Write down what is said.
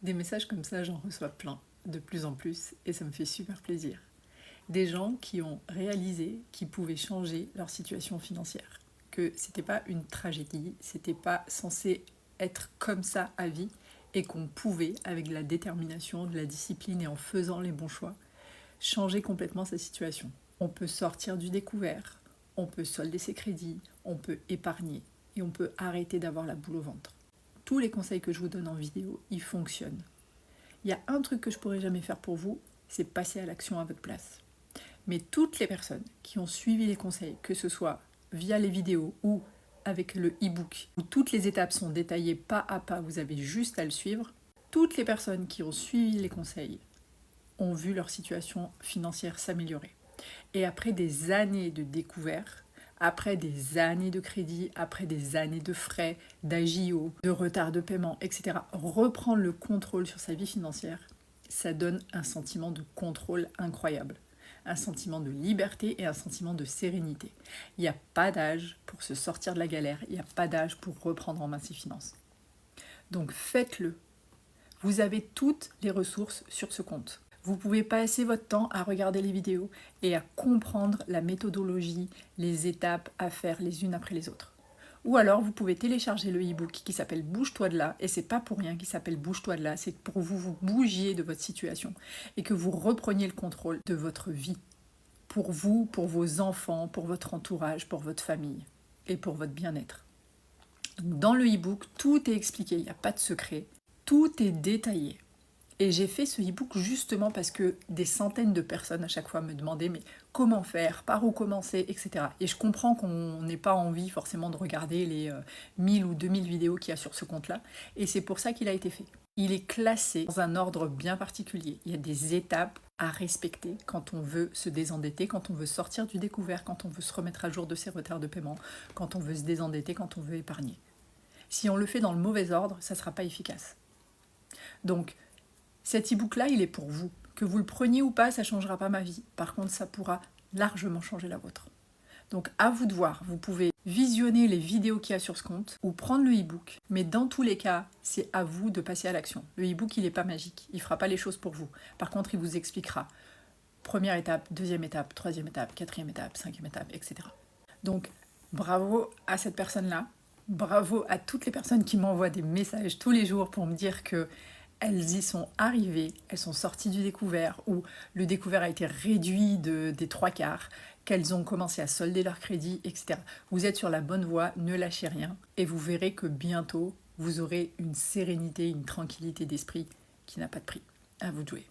Des messages comme ça, j'en reçois plein, de plus en plus, et ça me fait super plaisir. Des gens qui ont réalisé qu'ils pouvaient changer leur situation financière, que c'était pas une tragédie, c'était pas censé être comme ça à vie, et qu'on pouvait, avec de la détermination, de la discipline et en faisant les bons choix, changer complètement sa situation. On peut sortir du découvert, on peut solder ses crédits, on peut épargner, et on peut arrêter d'avoir la boule au ventre. Tous les conseils que je vous donne en vidéo, ils fonctionnent. Il y a un truc que je pourrais jamais faire pour vous, c'est passer à l'action à votre place. Mais toutes les personnes qui ont suivi les conseils, que ce soit via les vidéos ou avec le e-book, où toutes les étapes sont détaillées pas à pas, vous avez juste à le suivre, toutes les personnes qui ont suivi les conseils ont vu leur situation financière s'améliorer. Et après des années de découvert, après des années de crédit, après des années de frais, d'agio, de retard de paiement, etc., reprendre le contrôle sur sa vie financière, ça donne un sentiment de contrôle incroyable, un sentiment de liberté et un sentiment de sérénité. Il n'y a pas d'âge pour se sortir de la galère, il n'y a pas d'âge pour reprendre en main ses finances. Donc faites-le. Vous avez toutes les ressources sur ce compte. Vous pouvez passer votre temps à regarder les vidéos et à comprendre la méthodologie, les étapes à faire les unes après les autres. Ou alors vous pouvez télécharger le e-book qui s'appelle Bouge-toi de là, et c'est pas pour rien qu'il s'appelle Bouge-toi de là, c'est pour que vous bougiez de votre situation et que vous repreniez le contrôle de votre vie. Pour vous, pour vos enfants, pour votre entourage, pour votre famille et pour votre bien-être. Dans le e-book, tout est expliqué, il n'y a pas de secret, tout est détaillé. Et j'ai fait ce e-book justement parce que des centaines de personnes à chaque fois me demandaient mais comment faire, par où commencer, etc. Et je comprends qu'on n'ait pas envie forcément de regarder les 1000 ou 2000 vidéos qu'il y a sur ce compte-là. Et c'est pour ça qu'il a été fait. Il est classé dans un ordre bien particulier. Il y a des étapes à respecter quand on veut se désendetter, quand on veut sortir du découvert, quand on veut se remettre à jour de ses retards de paiement, quand on veut se désendetter, quand on veut épargner. Si on le fait dans le mauvais ordre, ça ne sera pas efficace. Donc, cet e-book-là, il est pour vous. Que vous le preniez ou pas, ça ne changera pas ma vie. Par contre, ça pourra largement changer la vôtre. Donc, à vous de voir. Vous pouvez visionner les vidéos qu'il y a sur ce compte ou prendre le e-book. Mais dans tous les cas, c'est à vous de passer à l'action. Le e-book, il n'est pas magique. Il ne fera pas les choses pour vous. Par contre, il vous expliquera première étape, deuxième étape, troisième étape, quatrième étape, cinquième étape, etc. Donc, bravo à cette personne-là. Bravo à toutes les personnes qui m'envoient des messages tous les jours pour me dire que elles y sont arrivées, elles sont sorties du découvert, ou le découvert a été réduit des 3/4, qu'elles ont commencé à solder leur crédit, etc. Vous êtes sur la bonne voie, ne lâchez rien, et vous verrez que bientôt, vous aurez une sérénité, une tranquillité d'esprit qui n'a pas de prix. À vous de jouer.